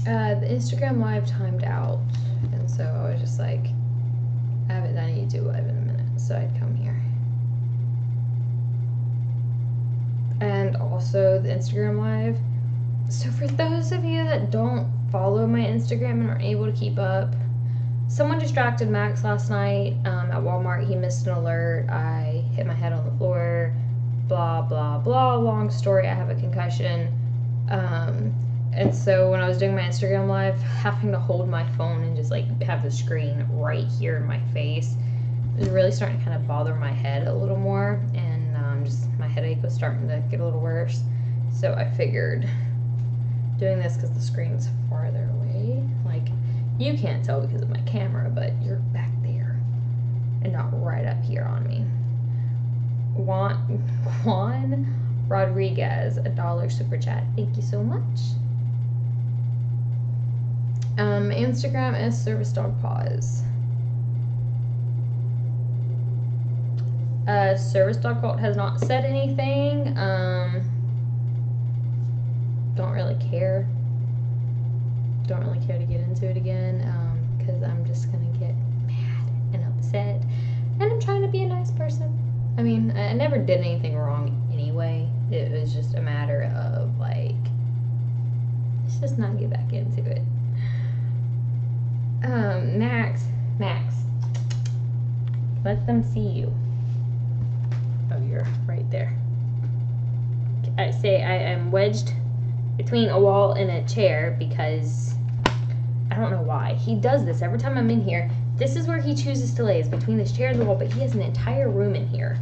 The Instagram live timed out, and so I was just like, I haven't done a YouTube live in a minute, so I'd come here. And also the Instagram live. So for those of you that don't follow my Instagram and aren't able to keep up, someone distracted Max last night at Walmart. He missed an alert. I hit my head on the floor. Blah, blah, blah. Long story. I have a concussion. And so when I was doing my Instagram live, having to hold my phone and just like have the screen right here in my face, it was really starting to kind of bother my head a little more. And just my headache was starting to get a little worse. So I figured doing this because the screen's farther away. Like, you can't tell because of my camera, but you're back there and not right up here on me. Juan Rodriguez, $1 super chat. Thank you so much. Instagram is Service Dog Paws. Service Dog Cult has not said anything. Don't really care. Don't really care to get into it again, because I'm just gonna get mad and upset. And I'm trying to be a nice person. I mean, I never did anything wrong anyway. It was just a matter of, like, let's just not get back into it. Max, let them see you. Oh, you're right there. I say I am wedged between a wall and a chair because I don't know why. He does this every time I'm in here. This is where he chooses to lay, is between this chair and the wall, but he has an entire room in here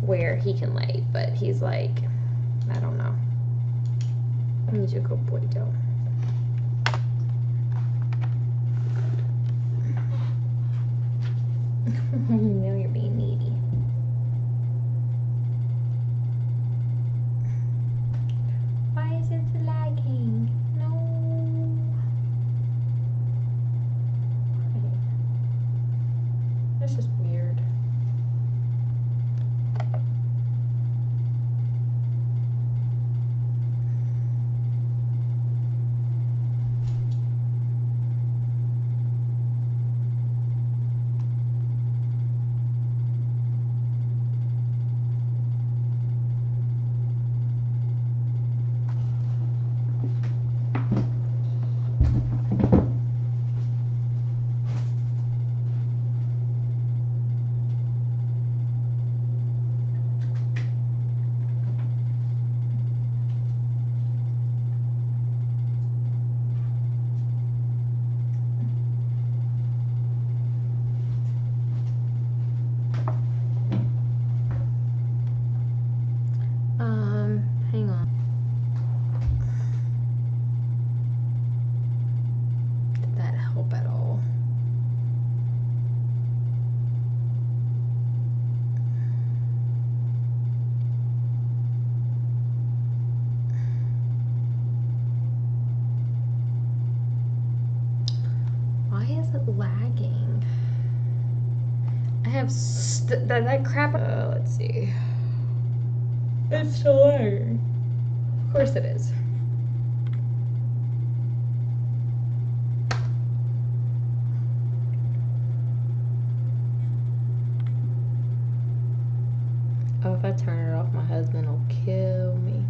where he can lay, but he's like, I don't know. He's a good boy, though. You know you're being needy. Why is it lagging? No. That's just weird. Hang on. Did that help at all? Why is it lagging? I have that crap. Let's see. It's still lagging. Of course it is. Oh, if I turn it off, my husband will kill me.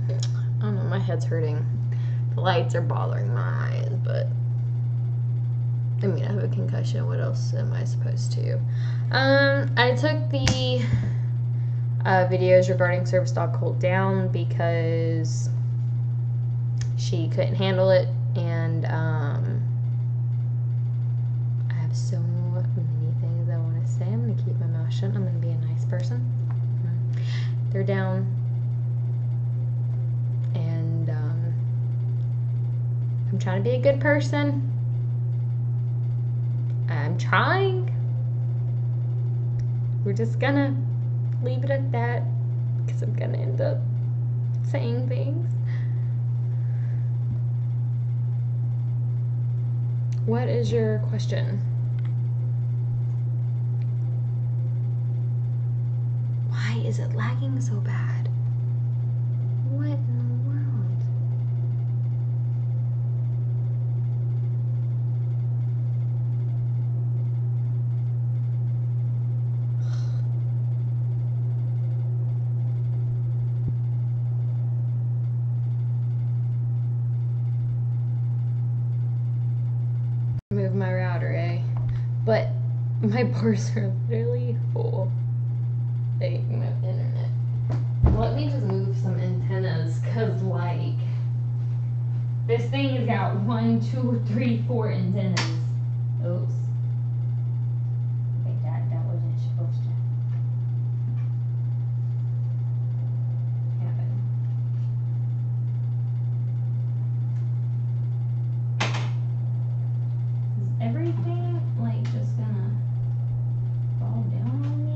I don't know, my head's hurting. The lights are bothering my eyes, but I mean, I have a concussion. What else am I supposed to? I took the videos regarding Service Dog Cult down because she couldn't handle it, and I have so many things I want to say. I'm going to keep my mouth shut. I'm going to be a nice person. They're down, and I'm trying to be a good person. I'm trying. We're just gonna leave it at that because I'm gonna end up saying things. What is your question? Why is it lagging so bad? What in the world? Move my router, eh? But my bars are literally full. They move internet. Let me just move some antennas, cause like this thing has got 1, 2, 3, 4 antennas. Oops. Wait, that wasn't supposed to happen. Is everything like just gonna fall down on me?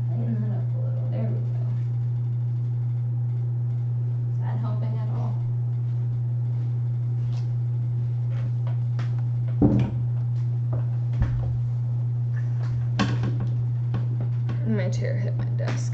Tighten that up a little. There we go. Is that helping at all? My chair hit my desk.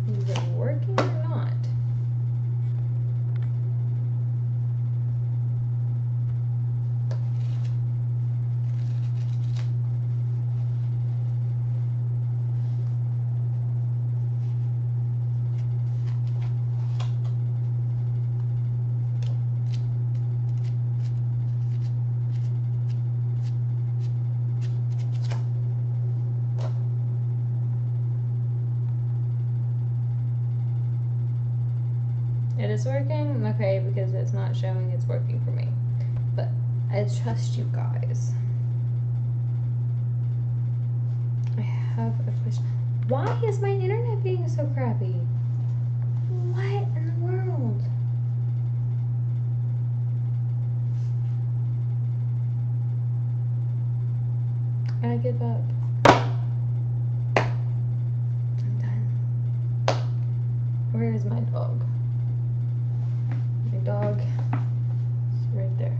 Is it working or not? It is working? Okay, because it's not showing it's working for me. But I trust you guys. I have a question. Why is my internet being so crappy? What in the world? I give up. I'm done. Where is my dog? My dog is right there.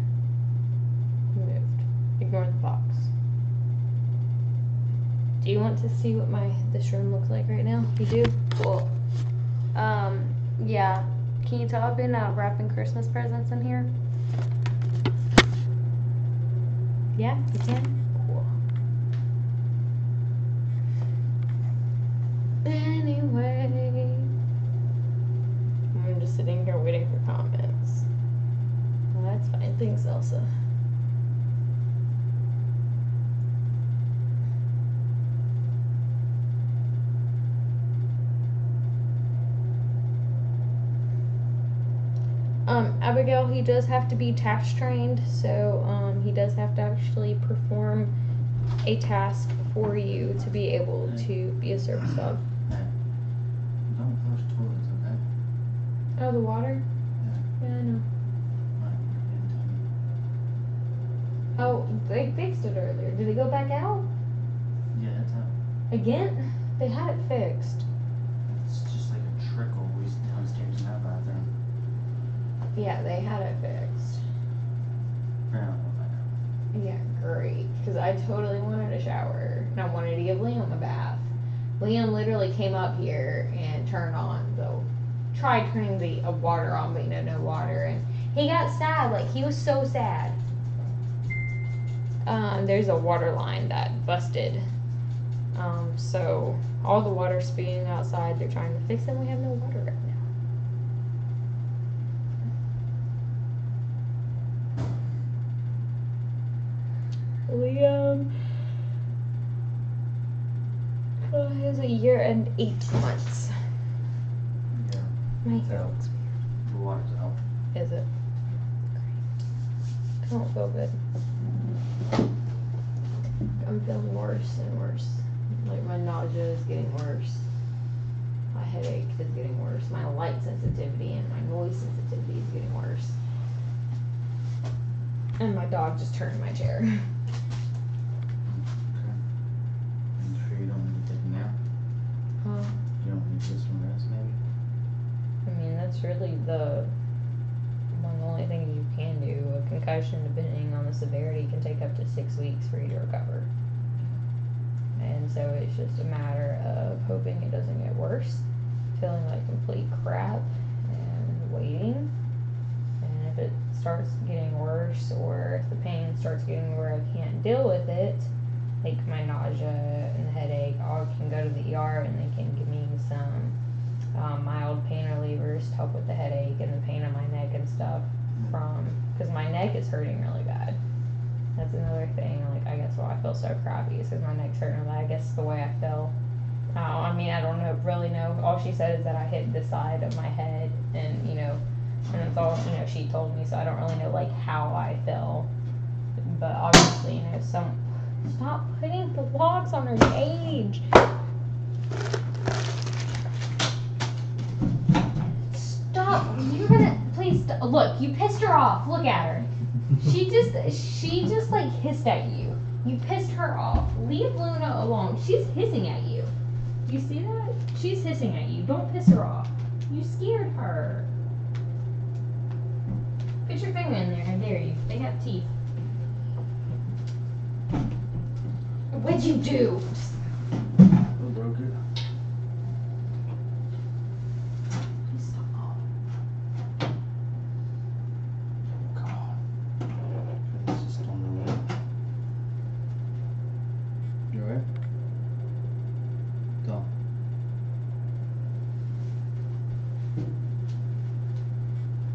He moved. Ignore the box. Do you want to see what this room looks like right now? You do? Cool. Yeah. Can you tell I've been wrapping Christmas presents in here? Yeah, you can? Cool. Anyway, I'm just sitting here waiting for comments. Well, that's fine. Thanks, Elsa. Abigail, he does have to be task trained, so he does have to actually perform a task for you to be able to be a service dog. Hey, don't flush toilets, okay? Oh, the water? Yeah. Yeah, I know. Right, Oh, they fixed it earlier. Did it go back out? yeah, it's out. Again? They had it fixed. It's just like a trickle downstairs in that bathroom. Yeah, they had it fixed. Apparently, I know. Yeah, great. Because I totally wanted a shower. And I wanted to give Liam a bath. Liam literally came up here and turned on the tried turning the water on, but no water, and he got sad. Like, he was so sad. There's a water line that busted. So all the water's spewing outside. They're trying to fix it. We have no water right now. Liam is a year and 8 months. Yeah. My hair looks The water's out. weird. Is it? Great. I don't feel good. I'm feeling worse and worse. Like, my nausea is getting worse. My headache is getting worse. My light sensitivity and my noise sensitivity is getting worse. And my dog just turned my chair. Okay. You sure you don't need to take a nap? You don't need to get some rest, maybe? I mean, that's really the only thing you can do. A concussion, depending on the severity, can take up to 6 weeks for you to recover. And so it's just a matter of hoping it doesn't get worse, feeling like complete crap, and waiting. And if it starts getting worse, or if the pain starts getting where I can't deal with it, like my nausea and the headache, I can go to the ER and they can give me some mild pain relievers to help with the headache and the pain on my neck and stuff, because my neck is hurting really bad. That's another thing. Like, I guess why I feel so crappy is because my neck's hurting. I guess the way I feel. I mean, I don't really know. All she said is that I hit the side of my head, and and that's all she told me. So I don't really know like how I feel. But obviously, stop putting the locks on her cage. Stop! You're gonna please look. You pissed her off. Look at her. She just like hissed at you. You pissed her off. Leave Luna alone. She's hissing at you. You see that? She's hissing at you. Don't piss her off. You scared her. Put your finger in there. I dare you. They have teeth. What'd you do? Who broke it? Please stop. God. It's just on the way. You alright? Don't.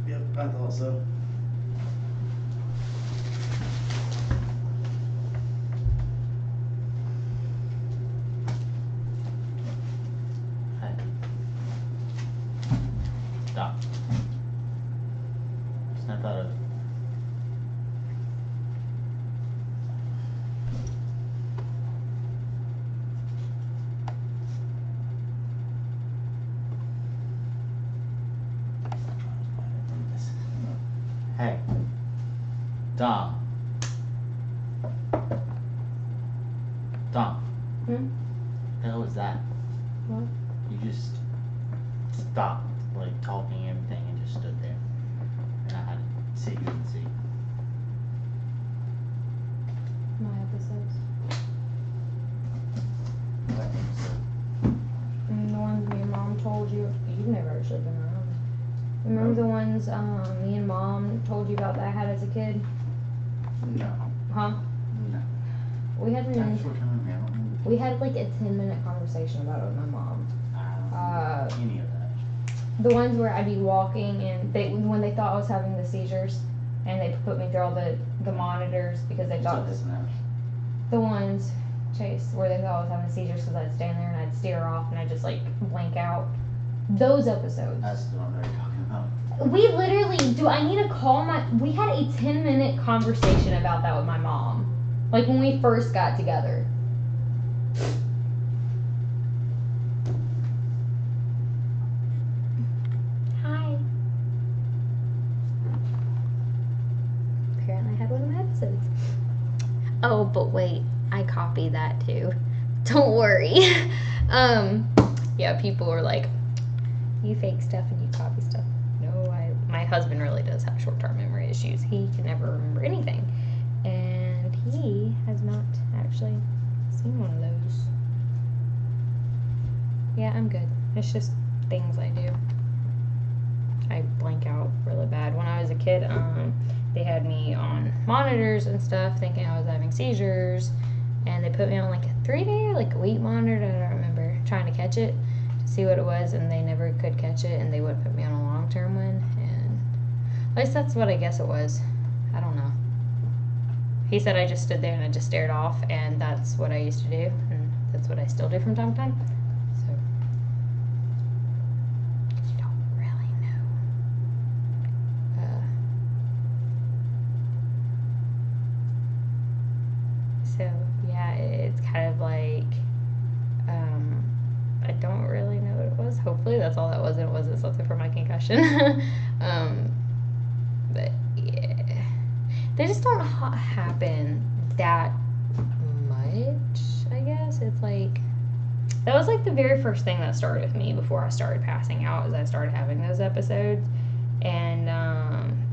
Yep, I thought so. Stop. Snap out of it. Hey. Dom. Dom. Hmm? The hell was that? What? You just stopped, like, talking and everything, and just stood there. And I had to sit you and see. My episodes. What episode? The ones me and Mom told you. You've never actually been around. Remember the ones me and Mom told you about that I had as a kid? No. Huh? No. We had That's what kind of man I don't remember. we had like a 10-minute conversation about it with my mom. I don't remember any of that. The ones where I'd be walking and when they thought I was having the seizures, and they put me through all the monitors because they thought What's up, this the ones, Chase, where they thought I was having seizures because I'd stand there and I'd stare off and I'd just like blank out. Those episodes. That's the one they're talking about. We literally, I need to call we had a 10-minute conversation about that with my mom. Like when we first got together. Hi. Apparently I had one of my episodes. Oh, but wait, I copied that too. Don't worry. Yeah, people were like, you fake stuff and you copy stuff. No, my husband really does have short-term memory issues. He can never remember anything. And he has not actually seen one of those. Yeah, I'm good. It's just things I do. I blank out really bad. When I was a kid, they had me on monitors and stuff, thinking I was having seizures, and they put me on like a 3-day or like a week monitor. I don't remember, trying to catch it to see what it was, and they never could catch it, and they wouldn't put me on a long-term one. And at least that's what I guess it was. I don't know. He said I just stood there and I just stared off, and that's what I used to do, and that's what I still do from time to time. So you don't really know. So yeah, it's kind of like I don't really know what it was. Hopefully that's all that was. It wasn't something for my concussion. But yeah, they just don't happen that much. I guess it's like that was like the very first thing that started with me before I started passing out. As I started having those episodes, and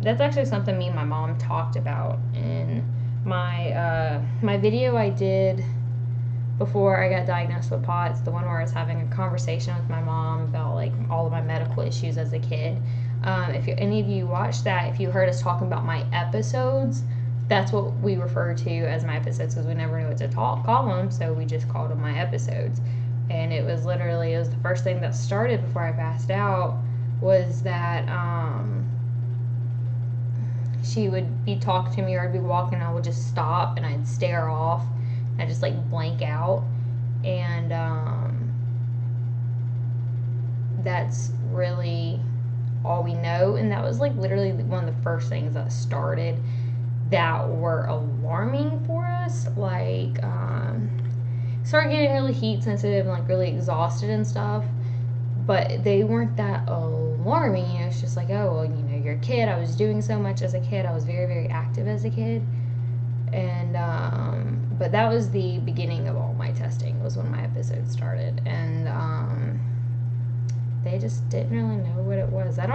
that's actually something me and my mom talked about in my video I did before I got diagnosed with POTS, the one where I was having a conversation with my mom about like all of my medical issues as a kid. If any of you watched that, if you heard us talking about my episodes, that's what we refer to as my episodes, because we never knew what to call them, so we just called them my episodes. And it was the first thing that started before I passed out, was that she would be talking to me, or I'd be walking and I would just stop and I'd stare off. I just like blank out, and that's really all we know. And that was like literally one of the first things that started that were alarming for us. Like started getting really heat sensitive and like really exhausted and stuff, but they weren't that alarming. You know, it's just like, oh well, you know, you're a kid. I was doing so much as a kid. I was very, very active as a kid. And but that was the beginning of all my testing, was when my episode started. And they just didn't really know what it was. I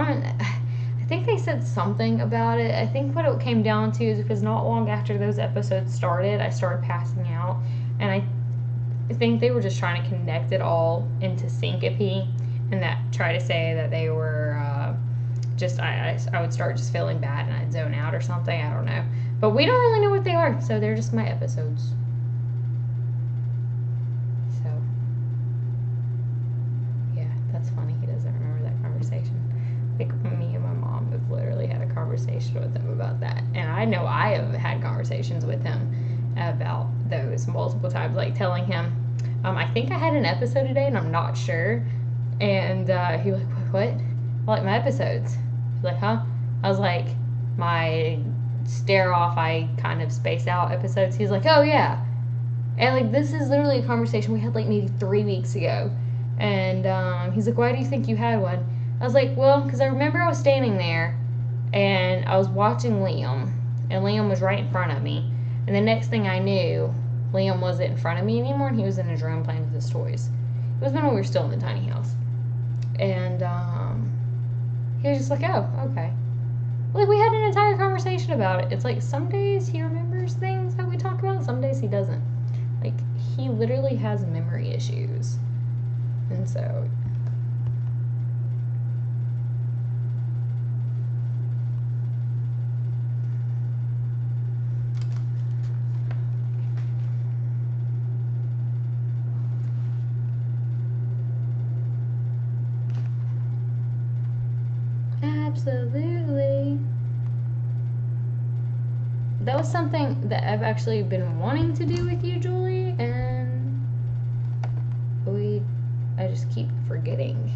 think they said something about it. I think what it came down to is because not long after those episodes started, I started passing out, and I think they were just trying to connect it all into syncope, and that try to say that they were I would start just feeling bad and I'd zone out or something. I don't know. But we don't really know what they are, so they're just my episodes. So, yeah, that's funny. He doesn't remember that conversation. Like, me and my mom have literally had a conversation with him about that. And I know I have had conversations with him about those multiple times, like telling him, I think I had an episode today and I'm not sure. And he was like, what? Like, my episodes. He's like, huh? I was like, my stare off, I kind of space out episodes. He's like, oh yeah. And like, this is literally a conversation we had like maybe 3 weeks ago. And he's like, why do you think you had one? I was like, well, because I remember I was standing there and I was watching Liam, and Liam was right in front of me. And the next thing I knew, Liam wasn't in front of me anymore, and he was in his room playing with his toys. It was when we were still in the tiny house. And he was just like, oh, okay. Like, we had an entire conversation about it. It's like, some days he remembers things that we talk about, some days he doesn't. Like, he literally has memory issues. And so, absolutely. That was something that I've actually been wanting to do with you, Julie, and I just keep forgetting.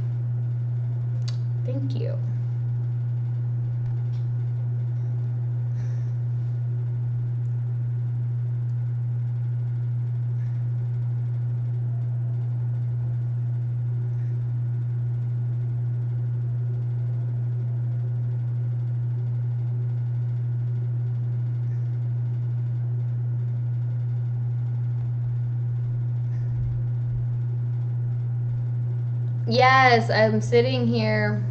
Thank you. Yes, I'm sitting here